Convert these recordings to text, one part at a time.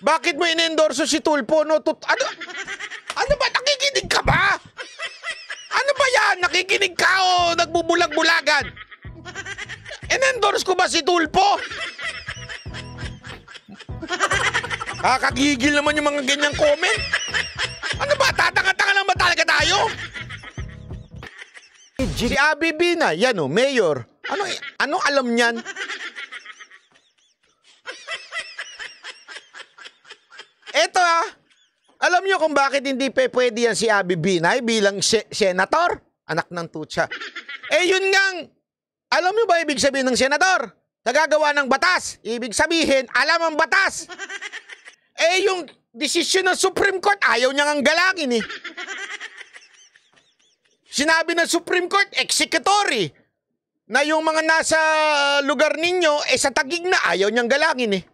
Bakit mo in-endorso si Tulfo? No? Ano ba? Nakikinig ka ba? Ano ba yan? Nakikinig ka o nagbubulag-bulagan? In-endorse ko ba si Tulfo? Kakagigil naman yung mga ganyang comment. Ano ba? Tatanga-tanga lang ba talaga tayo? Si Abby Bina, yan o, mayor. Ano alam niyan? Eto alam niyo kung bakit hindi pwede yan si Abby Binay bilang senator? Anak ng tutsa. Yun ngang, alam niyo ba ibig sabihin ng senator? Nagagawa ng batas. Ibig sabihin, alam ang batas. Yung desisyon ng Supreme Court, ayaw niya ngang galangin Sinabi ng Supreme Court, executory, na yung mga nasa lugar ninyo, sa Taguig na, ayaw niyang galangin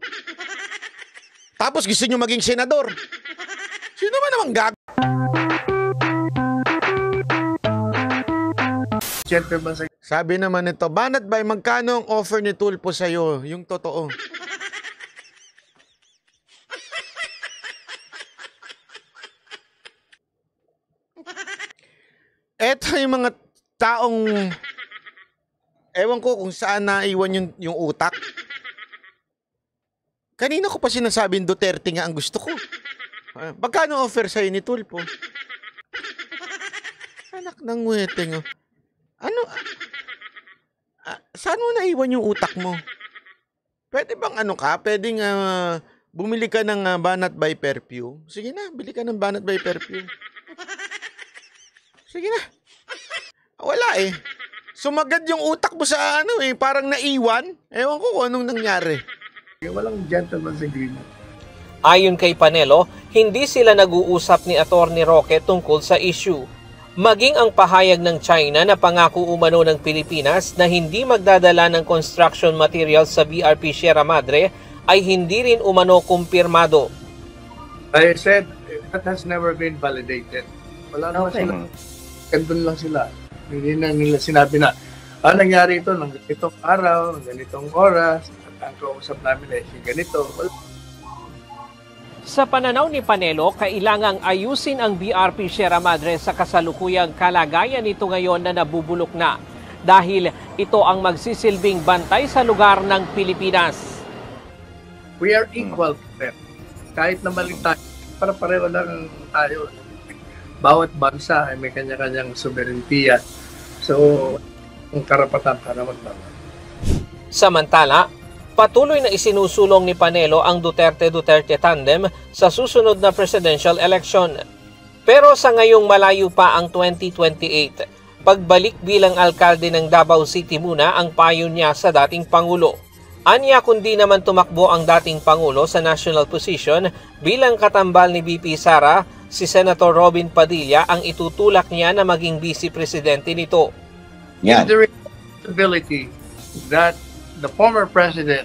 Tapos gusto niyo maging senador. Sino ba namang gag... Sabi naman ito, Banat Bay, magkano ang offer ni Tulfo sa'yo? Yung totoo. Eto yung mga taong... Ewan ko kung saan naiwan yung utak. Kanina ko pa sinasabing Duterte nga ang gusto ko. Magkano offer sa'yo ni Tulfo? Anak ng weteng. Ano? Saan mo naiwan yung utak mo? Pwede bang pwedeng bumili ka ng Banat by perfume? Sige na, bili ka ng Banat by perfume. Sige na. Wala Sumagad yung utak mo sa parang naiwan. Ewan ko kung anong nangyari. Walang gentleman's agreement. Ayon kay Panelo, hindi sila nag-uusap ni Atty. Roque tungkol sa issue. Maging ang pahayag ng China na pangako umano ng Pilipinas na hindi magdadala ng construction materials sa BRP Sierra Madre ay hindi rin umano kumpirmado. I said, that has never been validated. Wala naman sila. Kandun lang sila. Hindi na nila sinabi na, nangyari ito ng ganitong araw, ng ganitong oras, at ang kausap namin ganito. Sa pananaw ni Panelo, kailangang ayusin ang BRP Sierra Madre sa kasalukuyang kalagayan nito ngayon na nabubulok na dahil ito ang magsisilbing bantay sa lugar ng Pilipinas. We are equal to them. Kahit na mali tayo, para pareho lang tayo. Bawat bansa ay may kanya-kanyang soberentiya. So, ang karapatan para magbago. Samantala, patuloy na isinusulong ni Panelo ang Duterte-Duterte tandem sa susunod na presidential election. Pero sa ngayong malayo pa ang 2028, pagbalik bilang alkalde ng Davao City muna ang payo niya sa dating Pangulo. Anya kundi naman tumakbo ang dating Pangulo sa national position bilang katambal ni VP Sara, si Senator Robin Padilla ang itutulak niya na maging vice presidente nito. Is there a possibility that the former president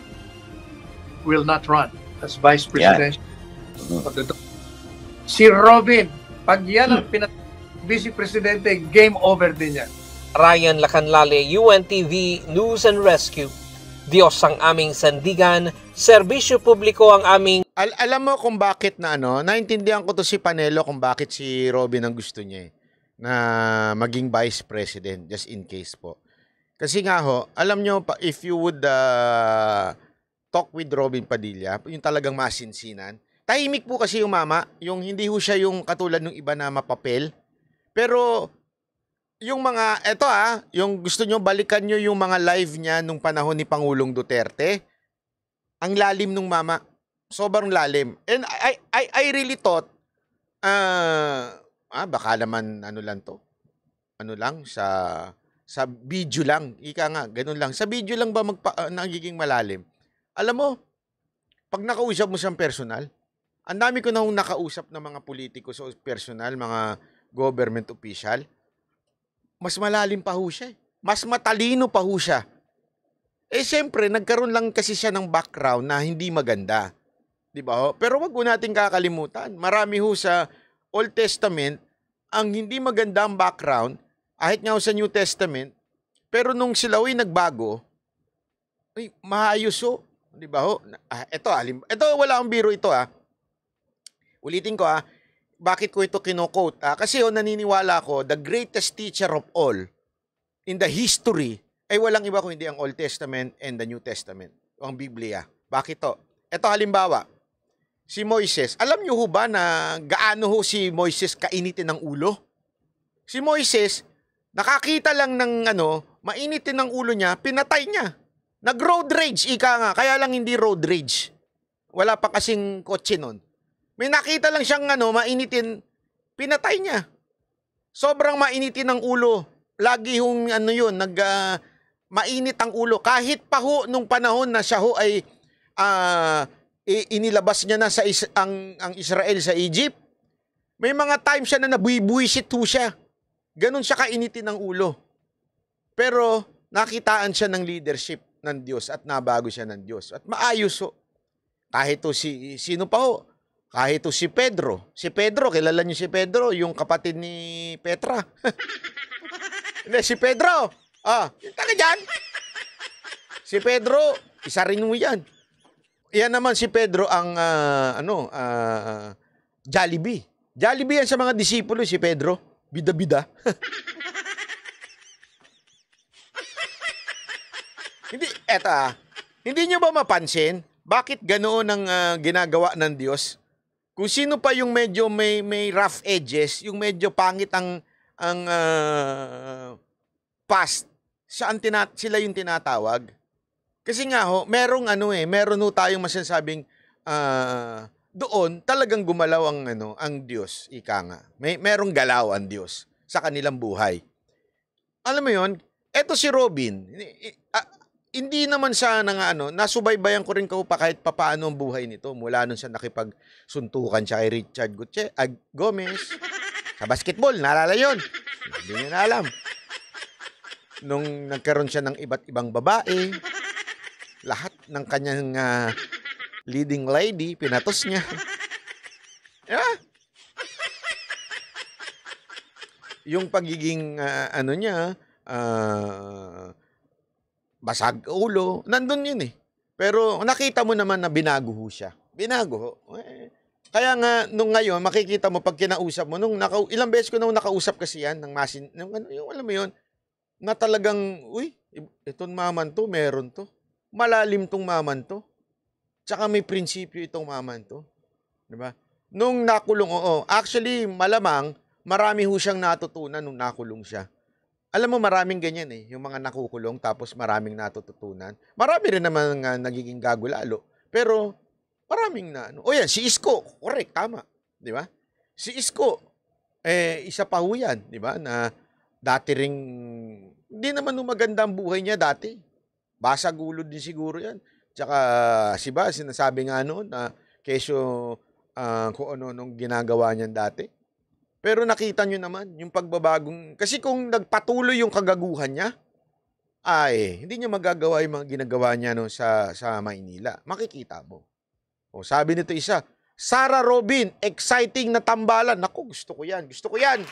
will not run as vice president of the Si Robin, pag yan ang vice presidente, game over din yan. Ryan Lacanlale, UNTV News and Rescue. Diyos ang aming sandigan, serbisyo publiko ang aming... Alam mo kung bakit naintindihan ko to si Panelo kung bakit si Robin ang gusto niya na maging vice president, just in case po. Kasi nga alam nyo, if you would talk with Robin Padilla, yung talagang masinsinan, tahimik po kasi yung mama, yung hindi siya yung katulad ng iba na mapapel. Pero yung mga, yung gusto nyo, balikan nyo yung mga live niya nung panahon ni Pangulong Duterte, ang lalim nung mama. Sobrang lalim. And I really thought, baka naman lang to. Sa video lang. Ika nga, ganun lang. Sa video lang ba nagiging malalim? Alam mo, pag nakausap mo siyang personal, ang dami ko nang nakausap ng mga politiko sa personal, mga government official, mas malalim pa ho siya. Mas matalino pa ho siya. Siyempre, nagkaroon lang kasi siya ng background na hindi maganda. Diba ho? Pero wag ko natin kakalimutan. Marami ho sa Old Testament, ang hindi maganda ang background, kahit nga sa New Testament, pero nung sila nagbago, maayos ho. Diba ho? Ito, wala akong biro ito Ulitin ko bakit ko ito kino-quote? Kasi naniniwala ko, the greatest teacher of all in the history ay walang iba kundi ang Old Testament and the New Testament, o ang Biblia. Bakit to? Ito halimbawa, si Moises. Alam niyo ho ba na gaano ho si Moises kainitin ng ulo? Si Moises, nakakita lang ng mainitin ng ulo niya, pinatay niya. Nag-road rage, ika nga. Kaya lang hindi road rage. Wala pa kasing kotse nun. May nakita lang siyang mainitin, pinatay niya. Sobrang mainitin ng ulo. Lagi hong mainit ang ulo. Kahit pa ho nung panahon na siya ho ay inilabas niya na ang Israel sa Egypt, may mga times siya na nabuibuisit ho siya. Ganon siya kainitin ng ulo. Pero nakitaan siya ng leadership ng Diyos at nabago siya ng Diyos. At maayos ho. Kahit to sino pa ho? Kahit to si Pedro. Si Pedro, kilala niyo si Pedro, yung kapatid ni Petra. Hindi, si Pedro. Yung taga dyan. Si Pedro, isa rin mo yan. Yan naman si Pedro ang, Jollibee. Jollibee yan sa mga disipulo, si Pedro. Bida-bida. Hindi nyo ba mapansin? Bakit ganoon ang ginagawa ng Diyos? Kung sino pa yung medyo may rough edges, yung medyo pangit ang past, sila yung tinatawag. Kasi nga ho, meron ho tayong masasabing doon talagang gumalaw ang Diyos, ika nga. Merong galaw ang Diyos sa kanilang buhay. Alam mo yon? Eto si Robin, hindi naman siya nasubaybayan ko rin pa kahit papaano ang buhay nito mula nung siya nakipagsuntukan siya kay Richard Gomez sa basketball, naalala yun? Hindi niya na alam. Nung nagkaroon siya ng iba't ibang babae, lahat ng kanyang leading lady, pinatos niya. Yeah. Yung pagiging niya, basag ulo, nandun yun eh. Pero nakita mo naman na binago ho siya. Binago ho. Kaya nga, nung ngayon, makikita mo pag kinausap mo, ilang beses ko nung nakausap kasi yan, yung alam mo yun, na talagang, itong maman to, meron to. Malalim tong maman to. Tsaka may prinsipyo itong maman to. Diba? Nung nakulong, actually, malamang, marami ho siyang natutunan nung nakulong siya. Alam mo, maraming ganyan eh. Yung mga nakukulong tapos maraming natututunan. Marami rin naman nagiging gago lalo. Pero maraming yan, si Isko. Correct, tama. Di ba? Si Isko, isa pa ho yan. Di ba? Na dati ring, hindi naman maganda ang buhay niya dati. Basag ulo din siguro yan. Tsaka, sinasabi nga noon na kesyo kung ano nung ginagawa niyan dati. Pero nakita nyo naman, yung pagbabagong... Kasi kung nagpatuloy yung kagaguhan niya, hindi niya magagawa yung mga ginagawa niya sa Maynila. Makikita mo. Sabi nito isa, Sarah Robin, exciting na tambalan. Naku, gusto ko yan. Gusto ko yan.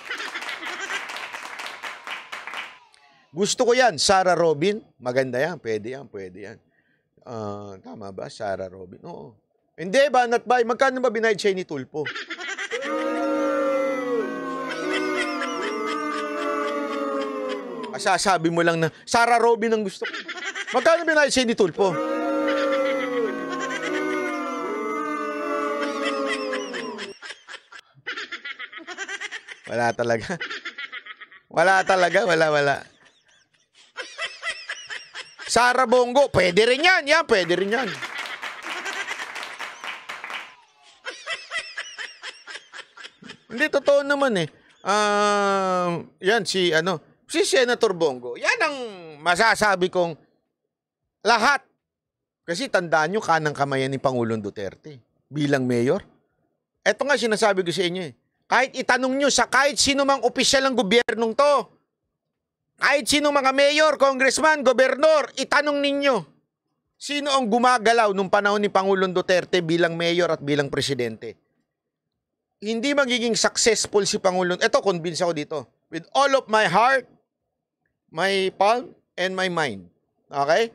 Gusto ko yan, Sarah Robin. Maganda yan, pwede yan. Tama ba, Sarah Robin? Oo. Hindi ba, Natbay? Magkano ba binayad siya ni Tulpo? Sasabi mo lang na, Sarah Robin ang gusto ko. Magkano binayad siya ni Tulpo? Wala talaga. Wala. Sarah Bongo, pwede rin yan. Pwede rin yan. Hindi, totoo naman eh. Yan, si Senator Bongo, yan ang masasabi kong lahat. Kasi tandaan nyo, kanang kamayan ni Pangulong Duterte bilang mayor. Eto nga sinasabi ko sa inyo eh. Kahit itanong nyo sa kahit sino mang opisyal ng gobyernong to, kahit sino mga mayor, congressman, gobernador, itanong ninyo, sino ang gumagalaw nung panahon ni Pangulong Duterte bilang mayor at bilang presidente. Hindi magiging successful si Pangulong. Eto, convince ako dito. With all of my heart, my palm, and my mind. Okay?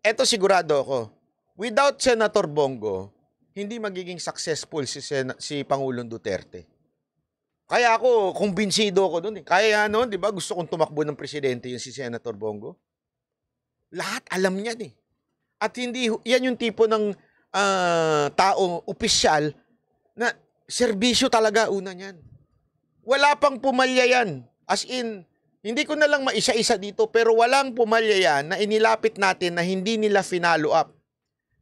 Eto sigurado ako. Without Senator Bongo, hindi magiging successful si Pangulong Duterte. Kaya ako, kumbinsido ako doon. Kaya ano, di ba, gusto kong tumakbo ng presidente yung si Senator Bongo. Lahat alam niya eh. At hindi, yan yung tipo ng tao, opisyal, na serbisyo talaga una niyan. Wala pang pumalya yan. As in, hindi ko na lang maisa-isa dito, pero walang pumalya yan na inilapit natin na hindi nila finalo up.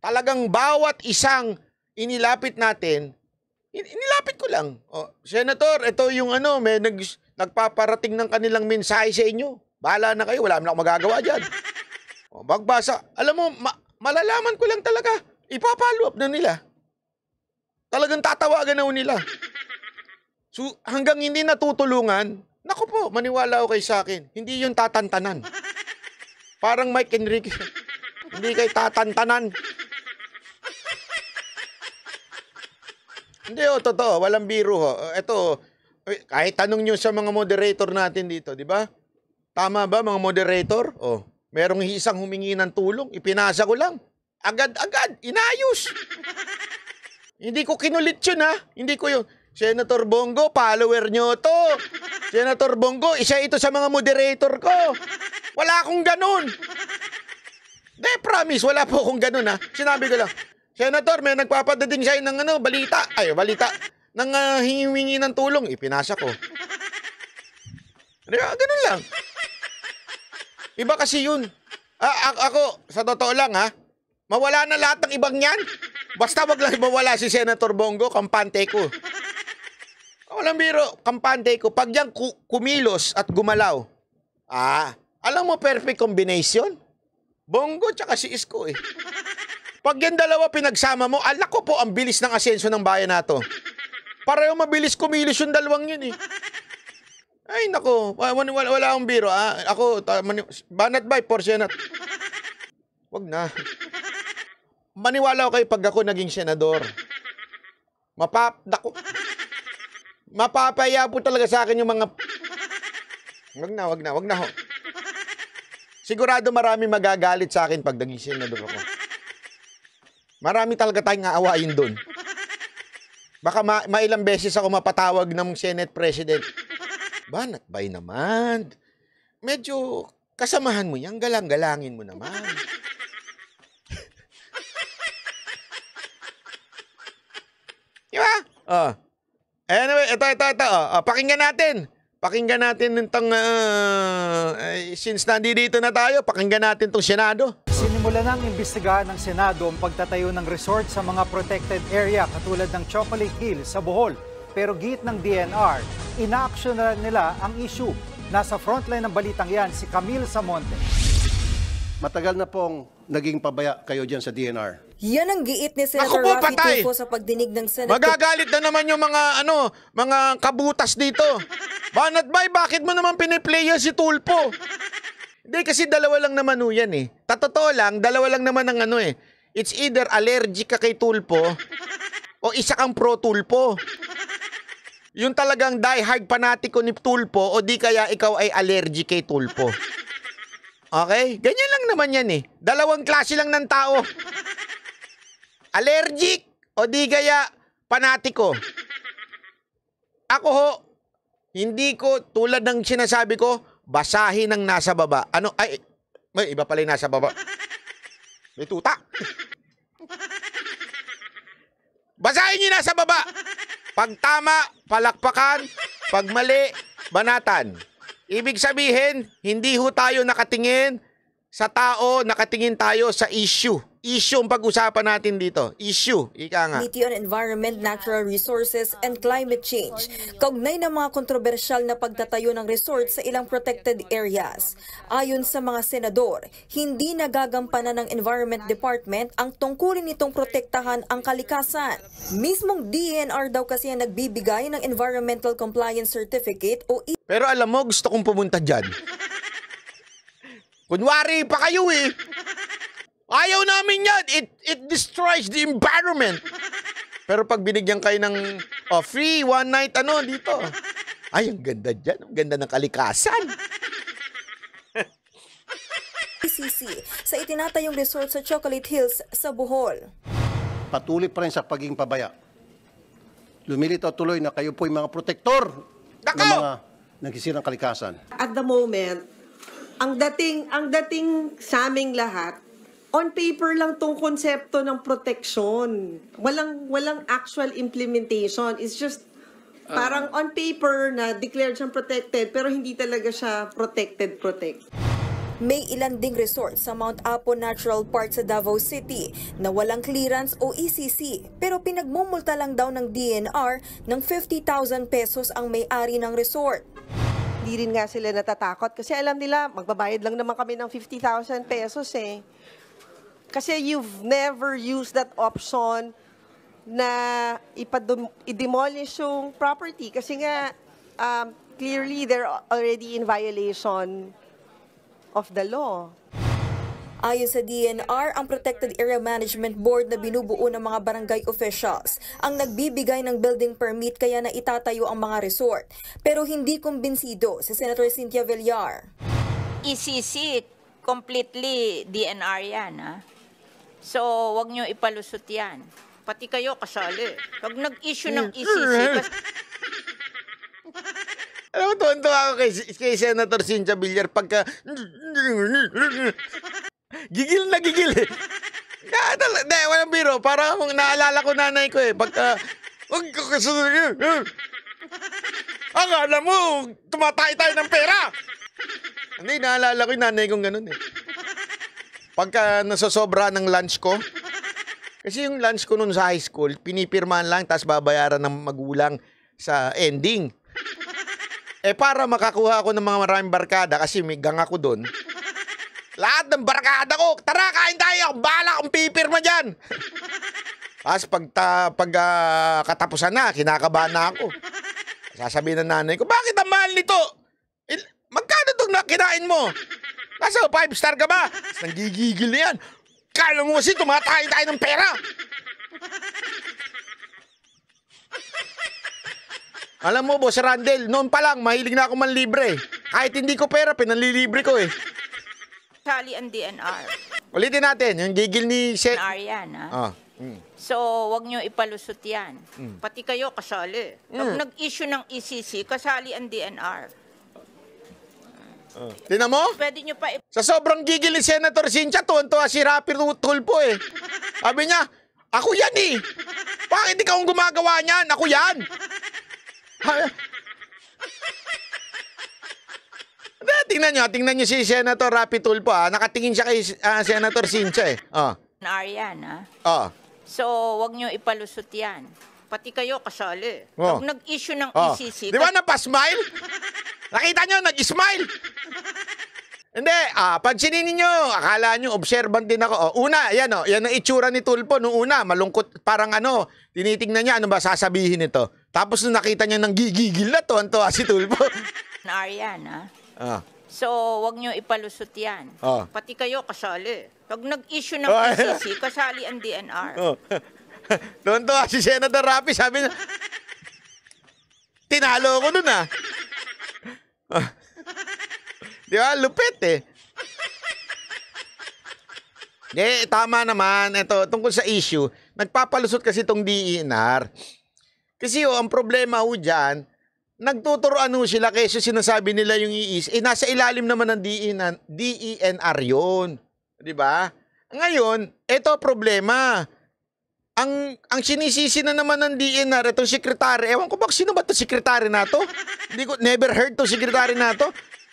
Talagang bawat isang inilapit natin, inilapit ko lang. Senator, ito yung may nagpaparating ng kanilang mensahe sa inyo. Bahala na kayo, wala naman ako magagawa dyan. Magbasa. Alam mo, malalaman ko lang talaga. Ipapalo up na nila. Talagang tatawagan na nila. So, hanggang hindi natutulungan, naku po, maniwala ko kayo sa akin. Hindi yung tatantanan. Parang Mike Enrique. Hindi kayo tatantanan. Hindi, totoo. Walang biro. Ito, kahit tanong nyo sa mga moderator natin dito, di ba? Tama ba, mga moderator? Merong isang humingi ng tulong, ipinasa ko lang. Agad-agad, inayos. Hindi ko kinulit yun, ha? Hindi ko yun. Senator Bongo, follower nyo to. Senator Bongo, isa ito sa mga moderator ko. Wala akong ganun. Hindi, promise, wala po akong ganun, ha? Sinabi ko lang, Senator, may nagpapadating sa'yo ng balita. Balita. Nang hingi ng tulong, ipinasa ko. Ganun lang. Iba kasi yun. Ako, sa totoo lang ha, mawala na lahat ng ibang yan. Basta wag lang mawala si Senator Bongo, kampante ko. Walang biro, kampante ko. Pag yan kumilos at gumalaw, alam mo perfect combination? Bongo tsaka si Isko eh. Pag yan dalawa pinagsama mo, alak ko po ang bilis ng asenso ng bayan na to. Pareho mabilis kumilos yung dalawang yun eh. Ay nako, wala akong biro. Ako, banat by for Senate. Wag na. Maniwala ko kayo pag ako naging senador. Mapapaya po talaga sa akin yung mga... Wag na ho. Sigurado marami magagalit sa akin pag naging senador ako. Marami talaga tayong aawain doon. Baka mailang beses ako mapatawag ng Senate President. Banat bay naman. Medyo kasamahan mo yan, galang-galangin mo naman. Diba? Anyway, ito. Pakinggan natin. Pakinggan natin itong, since nandito na tayo, pakinggan natin itong Senado. Sinimula nang imbestigahan ng Senado ang pagtatayo ng resort sa mga protected area katulad ng Chocolate Hill sa Bohol. Pero git ng DNR, ina-action na nila ang issue. Nasa frontline ng balitang yan si Camille Samonte. Matagal na pong naging pabaya kayo dyan sa DNR. Yan ang giit ni Senator Raffy Tulfo sa pagdinig ng Senate. Magagalit na naman yung mga kabutas dito. Banat bay, bakit mo naman piniplaya si Tulfo? Hindi, kasi dalawa lang naman yan eh. Totoo lang, dalawa lang naman ang It's either allergic ka kay Tulfo o isa kang pro Tulfo. Yung talagang die-hard panatiko ni Tulfo o di kaya ikaw ay allergic kay Tulfo. Okay? Ganyan lang naman yan eh. Dalawang klase lang ng tao. Allergic o di kaya panatiko. Ako ho, hindi ko tulad ng sinasabi ko, basahin ang nasa baba. May iba pala yung nasa baba. May tuta. Basahin yung nasa baba. Pag tama, palakpakan. Pag mali, banatan. Ibig sabihin, hindi ho tayo nakatingin sa tao, nakatingin tayo sa issue. Issue ang pag-usapan natin dito. Issue. Ika nga. Committee on Environment, Natural Resources, and Climate Change. Kaugnay ng mga kontrobersyal na pagtatayo ng resort sa ilang protected areas. Ayon sa mga senador, hindi nagagampanan ng Environment Department ang tungkulin nitong protektahan ang kalikasan. Mismong DNR daw kasi ang nagbibigay ng Environmental Compliance Certificate o Pero alam mo, gusto kong pumunta dyan. Kunwari pa kayo eh. Ayaw namin yan. It destroys the environment. Pero pag binigyan kayo ng free one night dito. Ay, ang ganda dyan. Ang ganda ng kalikasan. ICC sa itinatayong resort sa Chocolate Hills sa Bohol. patuloy pa rin sa pagiging pabaya. Lumilitaw tuloy na kayo po yung mga protektor ng mga nagsisirang kalikasan. At the moment, ang dating sa aming lahat, on paper lang tong konsepto ng protection. Walang actual implementation. It's just parang on paper na declared siyang protected pero hindi talaga siya protect. May ilan ding resort sa Mount Apo Natural Park sa Davao City na walang clearance o ECC pero pinagmumulta lang daw ng DNR ng 50,000 pesos ang may-ari ng resort. Hindi rin nga sila natatakot kasi alam nila magbabayad lang naman kami ng 50,000 pesos eh. Kasi you've never used that option na i-demolish yung property kasi nga clearly they're already in violation of the law. Ayon sa DNR, ang Protected Area Management Board na binubuo ng mga barangay officials ang nagbibigay ng building permit kaya na itatayo ang mga resort. Pero hindi kumbinsido si Senator Cynthia Villar. ECC, completely DNR yan, ha? So, wag nyo ipalusot yan. Pati kayo kasali. Pag nag-issue ng ECC, Alam mo, tuwan-tuwa ako kay Senator Cynthia Villar pagka gigil na gigil eh. Hindi, walang biro. Para naalala ko nanay ko eh. Pagka, huwag ko kasunod. Akala mo, tumatay tayo ng pera. Hindi, naalala ko yung nanay kong ganun eh. Pagka nasosobra ng lunch ko, kasi yung lunch ko noon sa high school, pinipirmahan lang, tapos babayaran ng magulang sa ending. Eh para makakuha ako ng mga maraming barkada, kasi may gang ako doon, lahat ng barkada ko, tara kain tayo, bahala kung pipirma dyan. Tapos pag katapusan na, kinakabahan na ako. Sasabihin ng nanay ko, bakit ang mahal nito? Magkano itong kinain mo? Kaso, 5-star ka ba? Nanggigigil na yan. Kala mo kasi tumatay tayo ng pera. Alam mo, Boss Randel, noon pa lang, mahilig na ako manlibre. Kahit hindi ko pera, pinanlilibre ko eh. kasali ang DNR. Ulitin natin, yung gigil ni DNR yan, ha? Mm. So, wag nyo ipalusot yan. Pati kayo kasali. Pag nag-issue ng ECC, kasali ang DNR. Tingnan mo? Pwede nyo pa Sa sobrang gigil ni Senator Cynthia, tuwan-tuwa si Rapi Tulfo eh. Sabi niya, ako yan eh. Bakit ikaw ang gumagawa niyan? Ako yan. Tingnan nyo si Senator Rapi Tulfo ha. Nakatingin siya kay Senator Cynthia eh. DNR yan, ha? So, wag nyo ipalusot yan. Pati kayo kasali. Pag nag-issue ng ECC... Di ba napasmile? Nakita nyo, nag-smile. Hindi, pansinin ninyo. Akala nyo, observant din ako. Una, yan ang itsura ni Tulfo. Noong una, malungkot, parang tinitingnan niya, ano ba sasabihin nito. Tapos nung nakita niya ng gigigil na to, si Tulfo. DNR yan, ha? So, wag nyo ipalusot yan. Pati kayo kasali. Pag nag-issue ng ECC, kasali ang DNR. Doon to, si Senator Rapi, sabi niya, tinalo ko nun Di ba? Lupit eh. Tama naman. Ito, tungkol sa issue, nagpapalusot kasi itong DENR. Kasi ang problema dyan, nagtuturoan sila kaysa sinasabi nila yung iis. Nasa ilalim naman ng DENR yun. Di ba? Ngayon, ito problema. Ang sinisisi na naman ng DENR, itong sekretary, ewan ko ba sino ba itong sekretary na to? Hindi ko, never heard itong sekretary na to.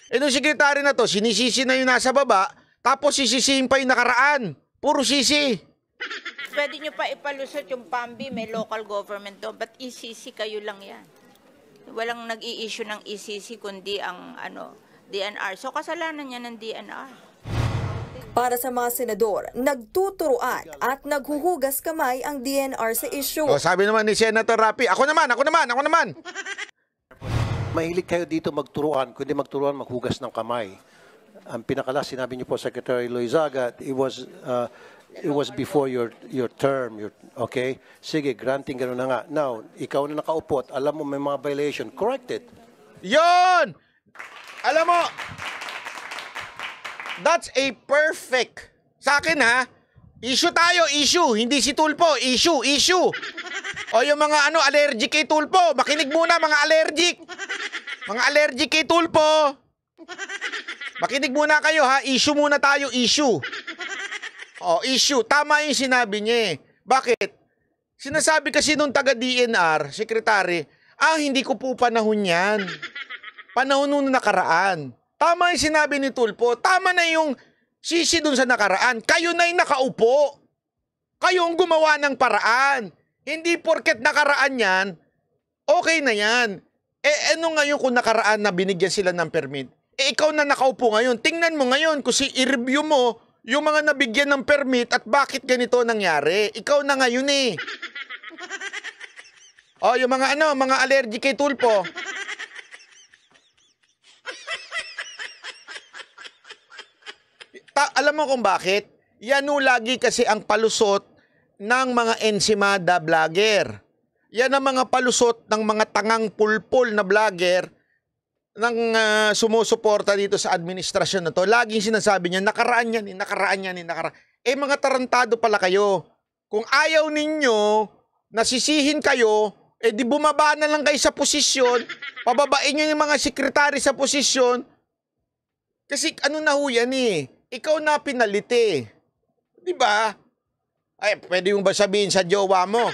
Itong sekretary na to, sinisisi na yung nasa baba, tapos sisisihin pa yung nakaraan. Puro sisi. Pwede nyo pa ipalusot yung PAMBI, may local government doon, but ECC kayo lang yan. Walang nag-i-issue ng ECC kundi ang DNR. So kasalanan niya ng DNR. Para sa mga senador, nagtuturuan at naghuhugas kamay ang DNR sa issue. Sabi naman ni Senator Rapi, ako naman. Mahilig kayo dito magturuan, kundi magturuan maghugas ng kamay. Ang pinakala, sinabi niyo po, Secretary Loizaga, it was before your term, okay? Sige, granting gano'n na nga. Now, ikaw na nakaupo at alam mo may mga violation, correct it. Yon! Alam mo, that's a perfect, sa akin Issue tayo, issue. Hindi si Tulfo, issue. O yung mga allergic kay Tulfo, makinig muna mga allergic. Mga allergic kay Tulfo. Makinig muna kayo ha, issue muna tayo, issue. O, issue. Tama yung sinabi niya eh. Bakit? Sinasabi kasi nung taga-DNR, secretary, hindi ko po panahon yan. Panahon nung nakaraan. Tama yung sinabi ni Tulfo. Tama na yung sisi dun sa nakaraan. Kayo na yung nakaupo. Kayo ang gumawa ng paraan. Hindi porket nakaraan yan, okay na yan. Ano ngayon kung nakaraan na binigyan sila ng permit? Ikaw na nakaupo ngayon. Tingnan mo ngayon kung i-review mo yung mga nabigyan ng permit at bakit ganito nangyari. Ikaw na ngayon eh. O, yung mga mga allergic kay Tulfo. Alam mo kung bakit? Yan lagi kasi ang palusot ng mga ensimada vlogger. Yan ang mga palusot ng mga tangang pulpul na vlogger ng sumusuporta dito sa administrasyon na to. Laging sinasabi niya, nakaraan yan. Mga tarantado pala kayo. Kung ayaw ninyo, nasisihin kayo, di bumaba na lang kayo sa posisyon, pababain nyo yung mga sekretary sa posisyon. Kasi na ho yan eh. Ikaw na pinalit eh. Diba? Pwede mo ba sabihin sa jowa mo?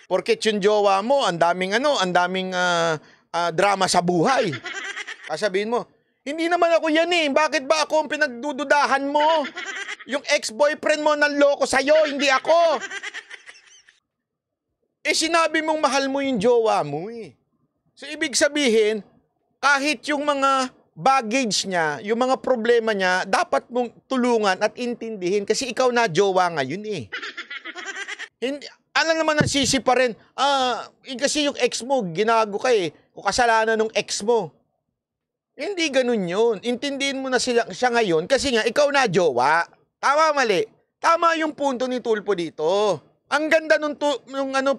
Porket yung jowa mo, ang daming drama sa buhay. Sabihin mo, hindi naman ako yan eh. Bakit ba ako ang pinagdududahan mo? Yung ex-boyfriend mo nanloko sa'yo, hindi ako. Sinabi mong mahal mo yung jowa mo eh. So, ibig sabihin, kahit yung mga baggage niya, yung mga problema niya, dapat mong tulungan at intindihin kasi ikaw na jowa ngayon eh. Hindi, naman nasisi pa rin, kasi yung ex mo, ginago ka eh, kung kasalanan ng ex mo. Hindi ganun yun. Intindihin mo na siya ngayon kasi nga, ikaw na jowa. Tama, mali. Tama yung punto ni Tulfo dito. Ang ganda nung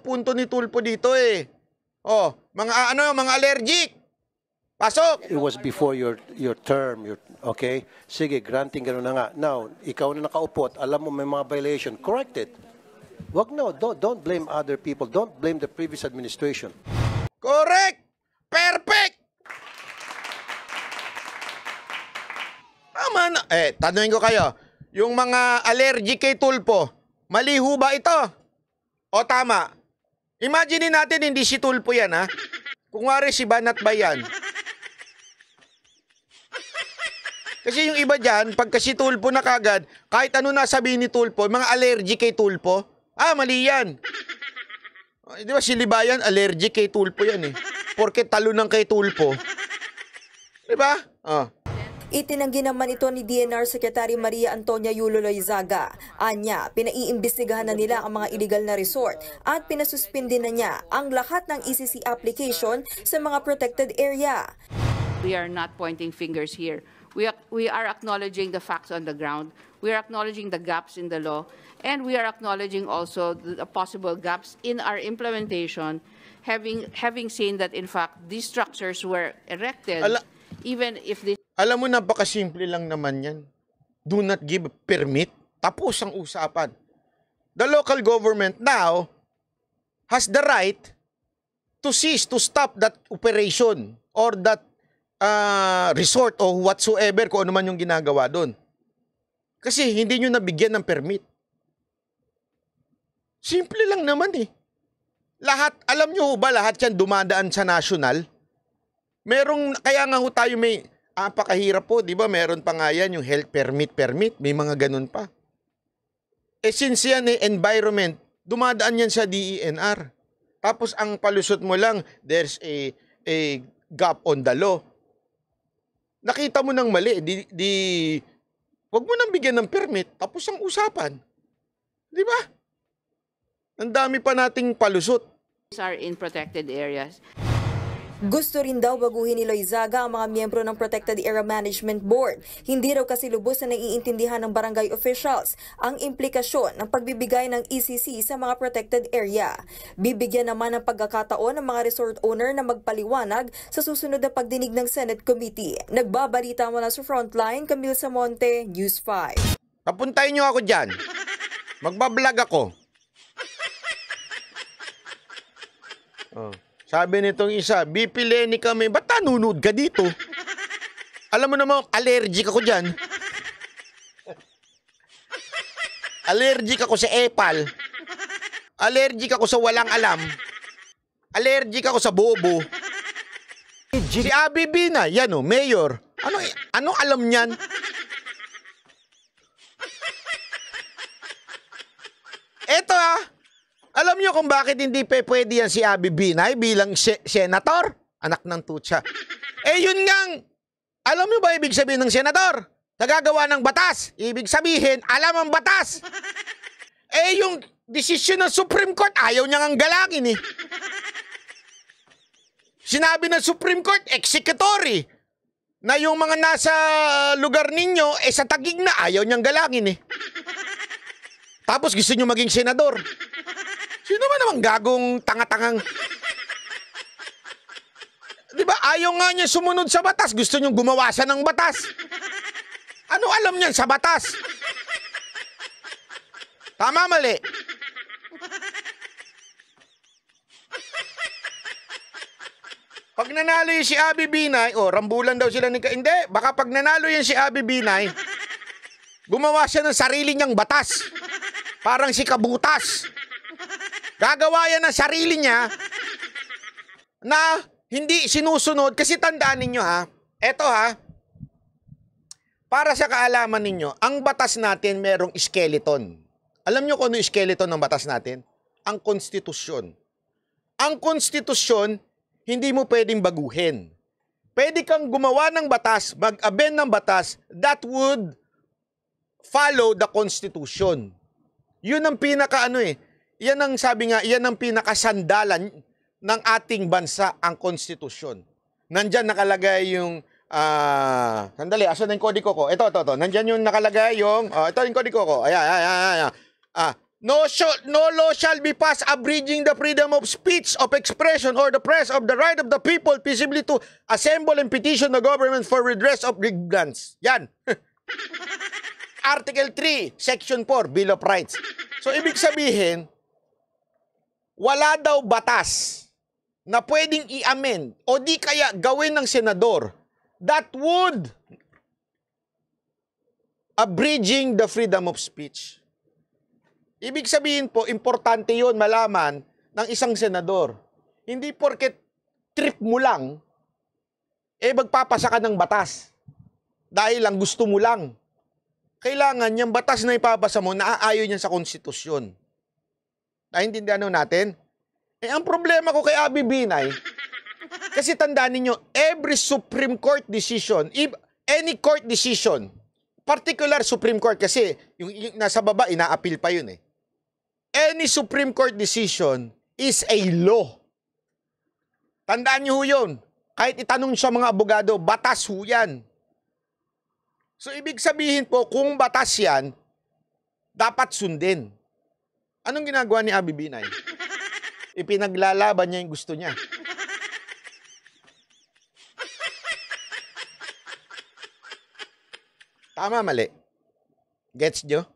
punto ni Tulfo dito eh. Oh, mga allergic. Pasok! It was before your term, okay? Sige, granting gano'n na nga. Now, ikaw na nakaupo at alam mo may mga violation, correct it. Don't blame other people. Don't blame the previous administration. Correct! Perfect! Tama na. Tanungin ko kayo, yung mga allergic kay Tulfo, mali ho ba ito? O tama? Imagine natin hindi si Tulfo yan ha. Kung wari si Banat Bayan. Kasi yung iba dyan, pagka si Tulfo na kagad, kahit ano nasabihin ni Tulfo, mga allergic kay Tulfo, mali yan. Di ba si Libayan, allergic kay Tulfo yan eh. Porke talunan kay Tulfo. Di ba? Itinanggi naman ito ni DNR Secretary Maria Antonia Yulo Loizaga. Anya, pinaiimbestigahan na nila ang mga illegal na resort at pinasuspindi na niya ang lahat ng ECC application sa mga protected area. We are not pointing fingers here. We are acknowledging the facts on the ground. We are acknowledging the gaps in the law. And we are acknowledging also the possible gaps in our implementation, having seen that in fact these structures were erected, even if this... Alam mo, napakasimple lang naman yan. Do not give permit. Tapos ang usapan. The local government now has the right to cease, to stop that operation or that resort or whatsoever kung ano man yung ginagawa doon. Kasi hindi nyo nabigyan ng permit. Simple lang naman eh. Lahat, alam nyo ba lahat yan dumadaan sa national? Kaya nga ho tayo may, pakahirap po, di ba? Meron pa nga yan yung health permit, may mga ganun pa. Since yan environment, dumadaan yan sa DENR. Tapos ang palusot mo lang, there's a gap on the law. Nakita mo ng mali, wag mo nang bigyan ng permit, tapos ang usapan. Di ba? Ang dami pa nating palusot. Are in protected areas. Gusto rin daw baguhin ni Loizaga ang mga miyembro ng Protected Area Management Board. Hindi raw kasi lubos na naiintindihan ng barangay officials ang implikasyon ng pagbibigay ng ECC sa mga protected area. Bibigyan naman ng pagkakataon ng mga resort owner na magpaliwanag sa susunod na pagdinig ng Senate Committee. Nagbabalita mula sa Frontline, Camille Samonte, News 5. Papuntahin nyo ako dyan. Magbablog ako. Oh. Sabi nitong isa, BP Lenny kami, ba't nanonood ka dito? Alam mo naman, allergic ako dyan. Allergic ako sa epal. Allergic ako sa walang alam. Allergic ako sa bobo. Si Abby Bina, yan o, mayor. Ano alam niyan? Eto alam niyo kung bakit hindi pwede yan si Abby Binay bilang senator? Anak ng tutsa. Yun ngang, alam niyo ba ibig sabihin ng senador? Nagagawa ng batas. Ibig sabihin, alam ang batas. Yung desisyon ng Supreme Court, ayaw niya ngang galangin eh. Sinabi ng Supreme Court, executory, na yung mga nasa lugar ninyo, sa Taguig na ayaw niyang galangin eh. Tapos gusto niyo maging senador. Sino ba namang gagong tanga-tangang? Di ba, ayaw nga niya sumunod sa batas, gusto niyo gumawa siya ng batas. Ano alam niyan sa batas? Tama, mali? Pag nanalo yung si Abby Binay, rambulan daw sila hindi, baka pag nanalo yan si Abby Binay, gumawa siya ng sarili niyang batas. Parang si Kabutas. Gagawa yan ng sarili niya na hindi sinusunod. Kasi tandaan ninyo eto para sa kaalaman ninyo, ang batas natin merong skeleton. Alam nyo kung ano yung skeleton ng batas natin? Ang konstitusyon. Ang konstitusyon, hindi mo pwedeng baguhin. Pwede kang gumawa ng batas, mag-amend ng batas that would follow the Constitution. Yun ang yan ang sabi nga, yan ang pinakasandalan ng ating bansa, ang konstitusyon. Nandyan nakalagay yung, sandali, asan na yung kodigo ko? Ito. Nandyan yung nakalagay yung, ito yung kodigo ko. Ayan. No law shall be passed abridging the freedom of speech, of expression, or the press of the right of the people peaceably to assemble and petition the government for redress of grievance. Yan. Article 3, Section 4, Bill of Rights. So, ibig sabihin, wala daw batas na pwedeng i-amend o di kaya gawin ng senador that would abridging the freedom of speech. Ibig sabihin po, importante yun malaman ng isang senador. Hindi porket trip mo lang, magpapasa ka ng batas. Dahil lang gusto mo lang. Kailangan yung batas na ipapasa mo, naaayon yan sa konstitusyon. Naintindihan natin? Ang problema ko kay Abby Binay, kasi tandaan ninyo, every Supreme Court decision, any court decision, particular Supreme Court, kasi yung nasa baba, ina-appeal pa yun eh. Any Supreme Court decision is a law. Tandaan nyo yun. Kahit itanong sa mga abogado, batas ho yan. So, ibig sabihin po, kung batas yan, dapat sundin. Anong ginagawa ni Abby Binay? Ipinaglalaban niya yung gusto niya. Tama, mali? Gets nyo?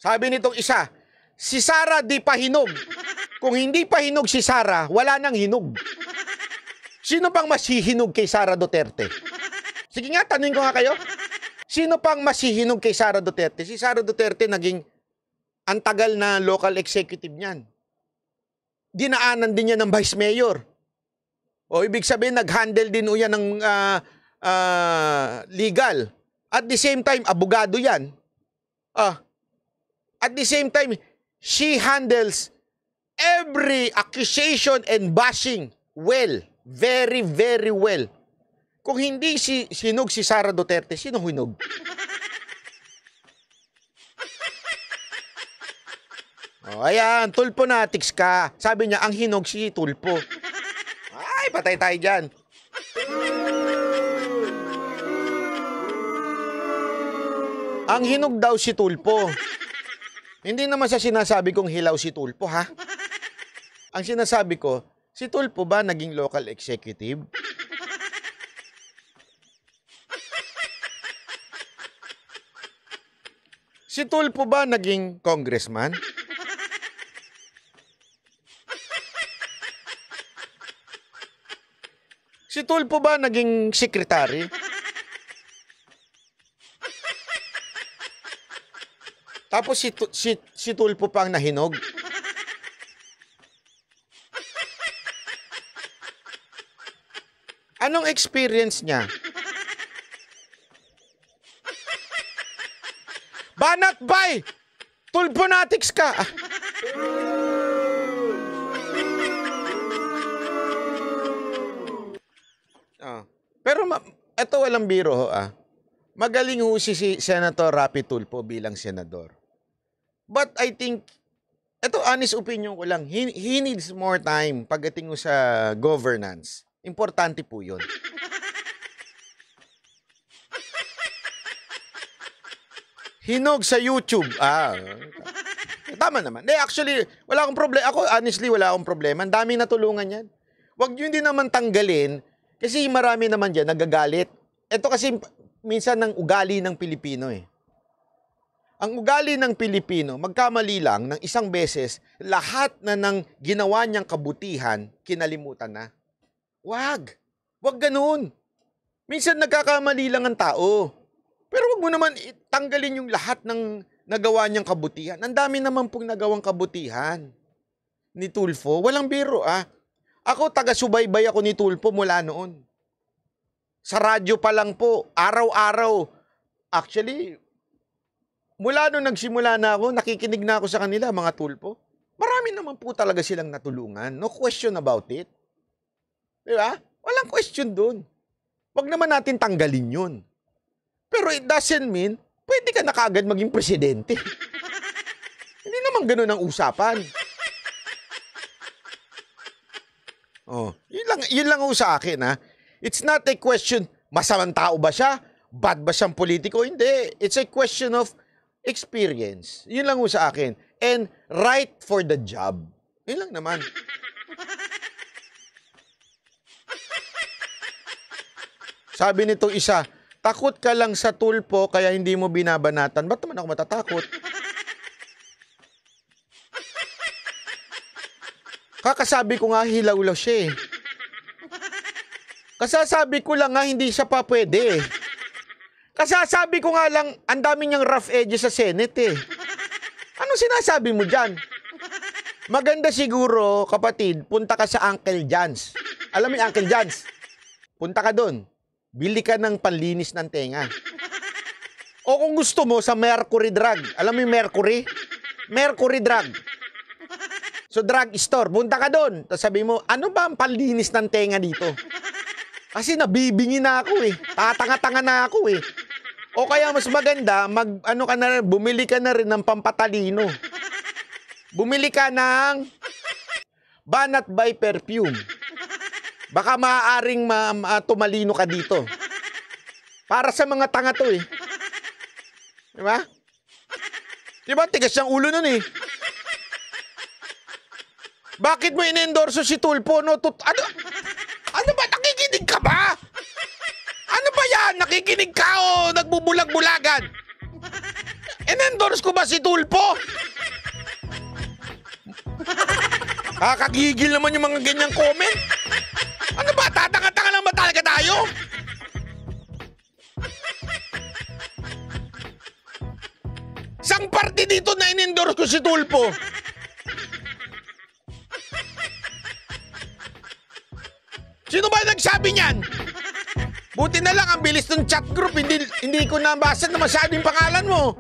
Sabi nitong isa, si Sara di pa hinog. Kung hindi pa hinog si Sara, wala nang hinog. Sino pang mas hihinog kay Sara Duterte? Sige nga, tanungin ko nga kayo. Sino pang mas hihinog kay Sara Duterte? Si Sara Duterte naging ang tagal na local executive niyan. Dinaanan din niya ng vice mayor. Ibig sabihin, nag-handle din yan ng legal. At the same time, abogado yan. At the same time, she handles every accusation and bashing well. Very, very well. Kung hindi sinog si Sara Duterte, sino hinog? Ayan, Tulponatics ka. Sabi niya, ang hinog si Tulpo. Ay, patay tayo dyan. Ang hinog daw si Tulpo. Hindi naman sa sinasabi kong hilaw si Tulpo, ha? Ang sinasabi ko, si Tulpo ba naging local executive? Si Tulfo ba naging congressman? Si Tulfo ba naging secretary? Tapos si Tulfo pa ang nahinog? Anong experience niya? Banat bay! Tulfonatics ka! Pero eto walang biro ho Magaling ho si Senator Rapi Tulfo bilang senador. But I think, eto honest opinion ko lang, he needs more time pagdating ho sa governance. Importante po yun. Hinog sa YouTube. Tama naman. Actually, wala akong problema. Ako, honestly, wala akong problema. Ang daming natulungan yan. Huwag yun din naman tanggalin kasi marami naman dyan nagagalit. Ito kasi minsan ng ugali ng Pilipino Ang ugali ng Pilipino, magkamali lang ng isang beses, lahat na ng ginawa niyang kabutihan, kinalimutan na. Wag ganun. Minsan nagkakamali lang ang tao. Pero wag mo naman tanggalin yung lahat ng nagawa niyang kabutihan. Ang dami naman pong nagawang kabutihan ni Tulfo. Walang biro Ako, taga-subaybay ako ni Tulfo mula noon. Sa radyo pa lang po, araw-araw. Actually, mula noon nagsimula na ako, nakikinig na ako sa kanila, mga Tulfo. Marami naman po talaga silang natulungan. No question about it. Diba? Walang question dun. Wag naman natin tanggalin yun. Pero it doesn't mean, pwede ka na kaagad maging presidente. Hindi naman ganun ang usapan. Yun lang sa akin It's not a question, masamang tao ba siya? Bad ba siyang politiko? Hindi. It's a question of experience. Yun lang sa akin. And right for the job. Yun lang naman. Sabi nitong isa, takot ka lang sa Tulfo kaya hindi mo binabanatan. Ba't naman ako matatakot? Kakasabi ko nga hilaw-law siya Kasasabi ko lang nga hindi siya pa pwede Kasasabi ko nga lang ang dami niyang rough edges sa Senate Anong sinasabi mo dyan? Maganda siguro, kapatid, punta ka sa Uncle John's. Alam mo yung Uncle John's? Punta ka doon. Bili ka ng panlinis ng tenga. O kung gusto mo, sa Mercury Drug. Alam mo yung Mercury? Mercury Drug. So, drug store. Punta ka doon. Tapos sabi mo, ano ba ang panlinis ng tenga dito? Kasi nabibingi na ako Tatanga-tanga na ako O kaya mas maganda, bumili ka na rin ng pampatalino. Bumili ka ng Banat by Perfume. Baka maaaring tumalino ka dito. Para sa mga tanga to Diba? Diba? Tigas yung ulo nun Bakit mo in-endorso si Tulfo? Ano ba? Nakikinig ka ba? Ano ba yan? Nakikinig ka o nagbubulag-bulagan? In-endorse ko ba si Tulfo? Kakagigil naman yung mga ganyang comment. Ano ba? Tatanga-tanga lang ba talaga tayo? Sang parte dito na in-endorse ko si Tulfo? Sino ba nagsabi niyan? Buti na lang ang bilis ng chat group, hindi ko nabasa na masyado yung pangalan mo.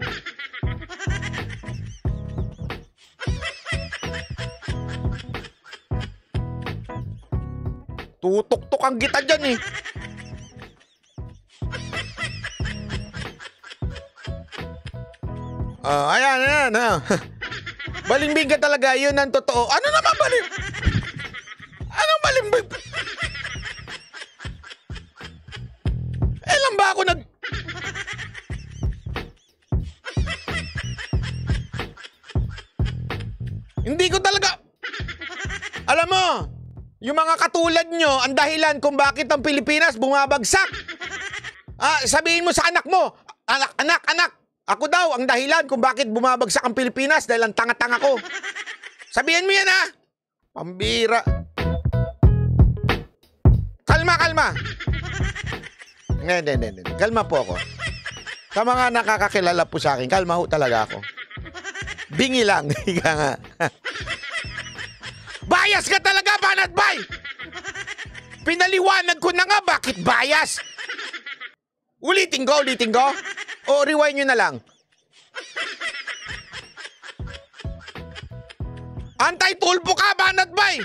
Tutok-tokan kita dyan Ayan. Balimbing ka talaga, yun ang totoo. Ano naman balimbing? Anong balimbing? Ilan ba ako Hindi ko talaga... Alam mo, yung mga katulad nyo, ang dahilan kung bakit ang Pilipinas bumabagsak. Sabihin mo sa anak mo, anak, Ako daw ang dahilan kung bakit bumabagsak ang Pilipinas dahil ang tanga-tanga ko. Sabihin mo yan, ha? Pambira. Kalma, kalma. Hindi. Kalma po ako. Sa mga nakakakilala po sa akin, kalma ho talaga ako. Bingi lang. Higa nga. Bias ka talaga, Banat Bay! Pinaliwanag ko na nga bakit bias. Ulitin ko. O rewind nyo na lang. Anti-tulpo ka, Banat Bay!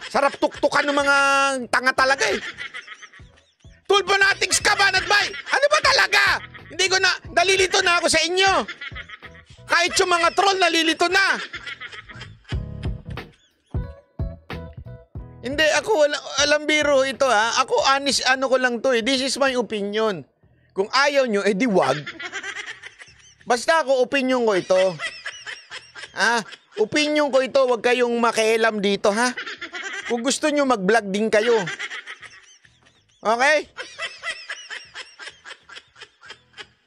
Sarap tuktukan ng mga tanga talaga eh. Tulpo natics ka, Banat Bay! Ano ba talaga? Hindi ko na, nalilito na ako sa inyo. Kahit yung mga troll, nalilito na. Hindi, ako, alam biro ito ha. Ako, honest, ano ko lang to eh. This is my opinion. Kung ayaw nyo, di wag. Basta ako, opinion ko ito. Ha? Opinion ko ito, wag kayong makialam dito, ha? Kung gusto nyo, mag-vlog din kayo. Okay?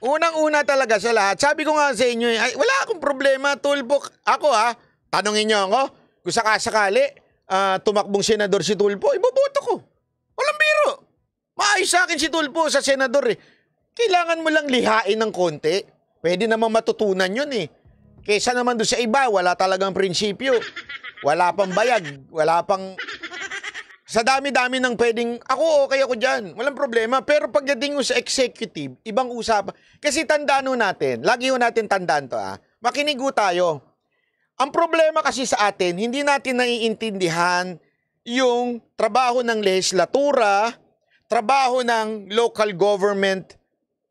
Unang-una talaga sa lahat. Sabi ko nga sa inyo, ay, wala akong problema, Tulpo. Ako ha, tanongin nyo ako, kung sakasakali, tumakbong senador si Tulpo, iboboto ko. Walang biro. Maayos sa akin si Tulpo sa senador eh. Kailangan mo lang lihain ng konti. Pwede namang matutunan yun eh. Kesa naman doon sa iba, wala talagang prinsipyo. Wala pang bayag, wala pang... Sa dami-dami ng pwedeng, ako okay ako dyan, walang problema. Pero pagdating mo sa executive, ibang usapan. Kasi tandaan natin, lagi natin tandaan to makinig tayo. Ang problema kasi sa atin, hindi natin naiintindihan yung trabaho ng legislatura, trabaho ng local government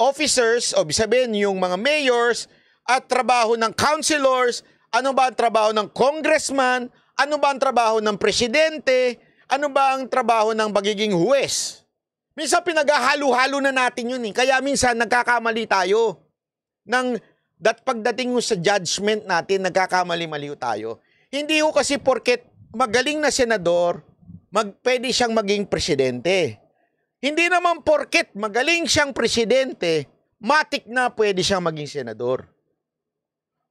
officers, o sabihin yung mga mayors, at trabaho ng councilors, ano ba ang trabaho ng congressman, ano ba ang trabaho ng presidente, ano ba ang trabaho ng pagiging huwes? Minsan pinaghahalo-halo na natin yun eh. Kaya minsan nagkakamali tayo. Pagdating mo sa judgment natin, nagkakamali-mali tayo. Hindi ho kasi porket magaling na senador, pwede siyang maging presidente. Hindi naman porket magaling siyang presidente, matik na pwede siyang maging senador.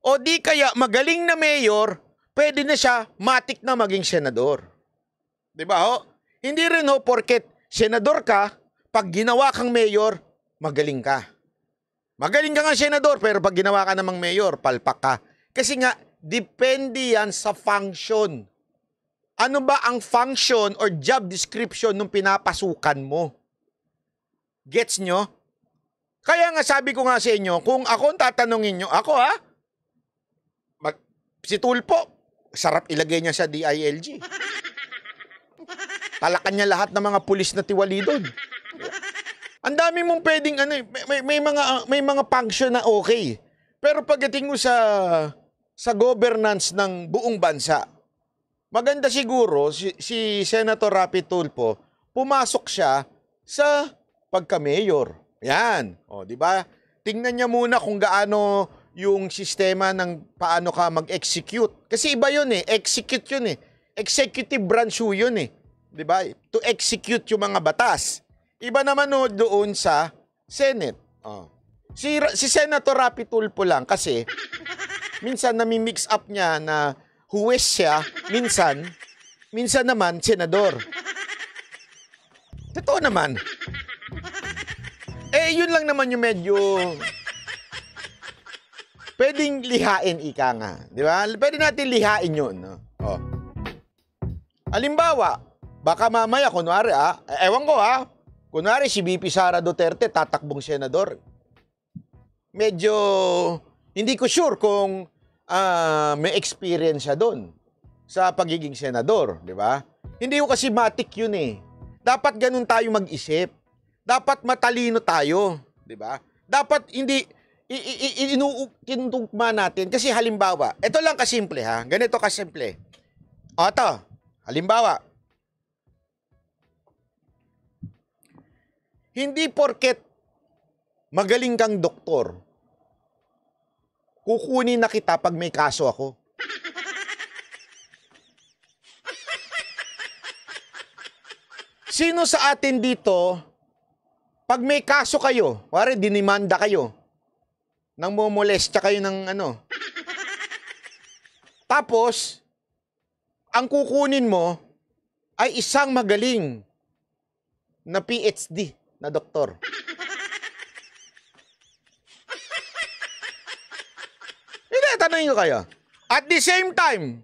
O di kaya magaling na mayor, pwede na siya matik na maging senador. Diba ho? Hindi rin ho porket senador ka, pag ginawa kang mayor, magaling ka. Magaling ka nga senador, pero pag ginawa ka namang mayor, palpak ka. Kasi nga, depende yan sa function. Ano ba ang function or job description nung pinapasukan mo? Gets nyo? Kaya nga sabi ko nga sa inyo, kung ako tatanungin nyo, ako si Tulpo, sarap ilagay niya sa DILG. Talakan niya lahat ng mga pulis na tiwali doon. Ang dami mong pwedeng may mga function na okay. Pero pagdating mo sa governance ng buong bansa, maganda siguro si Senator Rapi Tulfo, pumasok siya sa pagka-mayor. Yan. O, di ba? Tingnan niya muna kung gaano yung sistema ng paano ka mag-execute. Kasi iba yun eh. Execute yun eh. Executive branch yun eh. Diba? To execute yung mga batas. Iba naman doon sa Senate. Oh. Si Senator Rapi Tulfo lang kasi minsan nami-mix up niya na huwes siya, minsan naman senador. Totoo naman. Yun lang naman yung medyo pwedeng lihain ika nga. Di ba? Pwede natin lihain yun. No? Oh. Halimbawa, baka mamaya, kunwari ewan ko kunwari si VP Sara Duterte tatakbong senador. Medyo, hindi ko sure kung may experience siya doon sa pagiging senador, di ba? Hindi ko kasi matik yun eh. Dapat ganun tayo mag-isip. Dapat matalino tayo, di ba? Dapat hindi, tinutugma natin. Kasi halimbawa, ito lang kasimple ganito kasimple. Ito, halimbawa, hindi porket magaling kang doktor, kukunin na kita pag may kaso ako. Sino sa atin dito pag may kaso kayo, wari dinimanda kayo, nang momolestya kayo ng ano, tapos, ang kukunin mo ay isang magaling na PhD na doktor. Hindi, tanongin ko kayo. At the same time,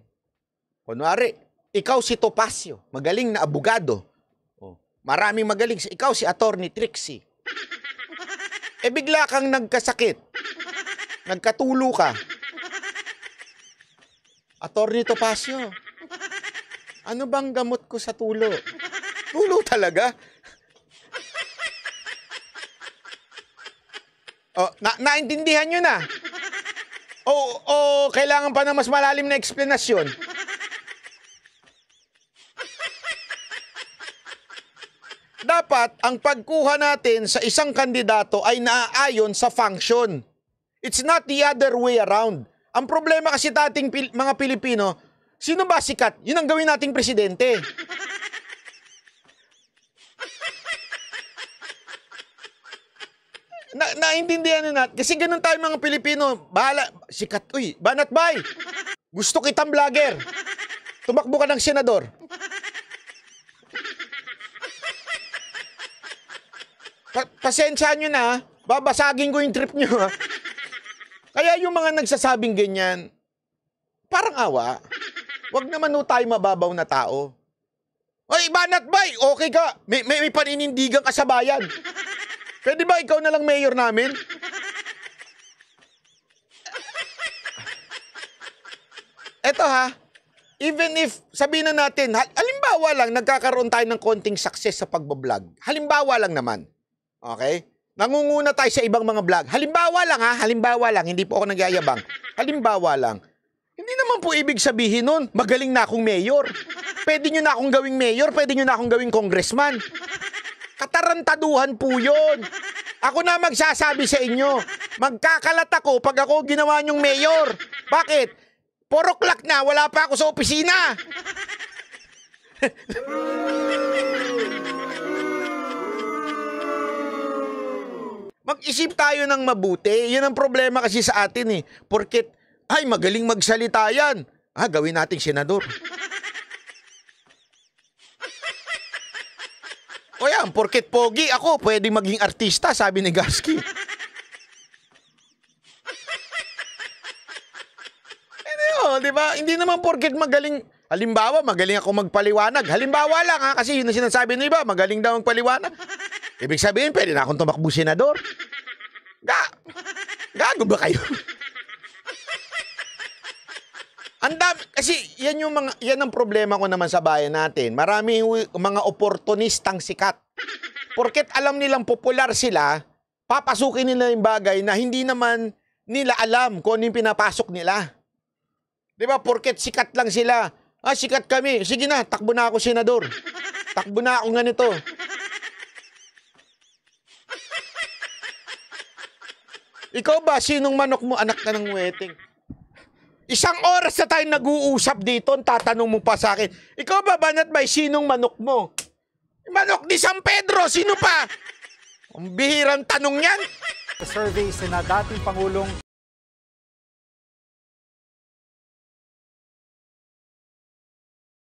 kunwari, ikaw si Topacio, magaling na abogado. Oh, maraming magaling. Ikaw si Attorney Trixie. E bigla kang nagkasakit. Nagkatulo ka. Attorney Topacio, ano bang gamot ko sa tulo? Tulo talaga? Oh, naintindihan nyo na. O kailangan pa ng mas malalim na eksplanasyon. Dapat, ang pagkuha natin sa isang kandidato ay naaayon sa function. It's not the other way around. Ang problema kasi dating mga Pilipino, sino ba sikat? Yun ang gawin nating presidente. Naintindihan nyo natin. Kasi ganun tayo mga Pilipino. Bahala, sikat. Uy, banat bay. Gusto kitang vlogger. Tumakbo ka ng senador. Pasensyahan nyo na, babasagin ko yung trip nyo. Kaya yung mga nagsasabing ganyan, parang awa. Huwag naman tayo mababaw na tao. Ay, banat bay, okay ka. May paninindigan ka sa bayan. Pwede ba ikaw na lang mayor namin? Eto ha, even if sabihin na natin, halimbawa lang, nagkakaroon tayo ng konting success sa pagbablog. Halimbawa lang naman. Okay? Nangunguna tayo sa ibang mga vlog. Halimbawa lang ha, halimbawa lang, hindi po ako nagyayabang. Halimbawa lang. Hindi naman po ibig sabihin nun, magaling na akong mayor. Pwede nyo na akong gawing mayor, pwede nyo na akong gawing congressman. Katarantaduhan po yun. Ako na magsasabi sa inyo, magkakalat ako pag ako ginawa nyong mayor. Bakit? 4 o'clock na, wala pa ako sa opisina. Mag-isip tayo ng mabuti. Yan ang problema kasi sa atin eh. Porket, ay magaling magsalita yan. Gawin nating senador. O yan, porket pogi ako, pwede maging artista, sabi ni Gasky. Di ba? Hindi naman porket magaling, halimbawa, magaling ako magpaliwanag. Halimbawa lang ha, kasi yun ang sinasabi ng iba, magaling daw magpaliwanag. Ibig sabihin, pwede na akong tumakbo senador. Gago ba kayo? Kasi yan ang problema ko naman sa bayan natin. Maraming mga oportunistang sikat. Porket alam nilang popular sila, papasukin nila yung bagay na hindi naman nila alam kung ano yung pinapasok nila. Di ba? Porket sikat lang sila. Sikat kami. Sige na, takbo na ako senador. Takbo na ako ganito. Ikaw ba, sinong manok mo? Anak ka ng weting. 1 oras na tayo nag-uusap dito, tatanong mo pa sa akin, ikaw ba, banat bay, sinong manok mo? Manok ni San Pedro, sino pa? Ang bihirang tanong yan. Sa survey sina dating Pangulong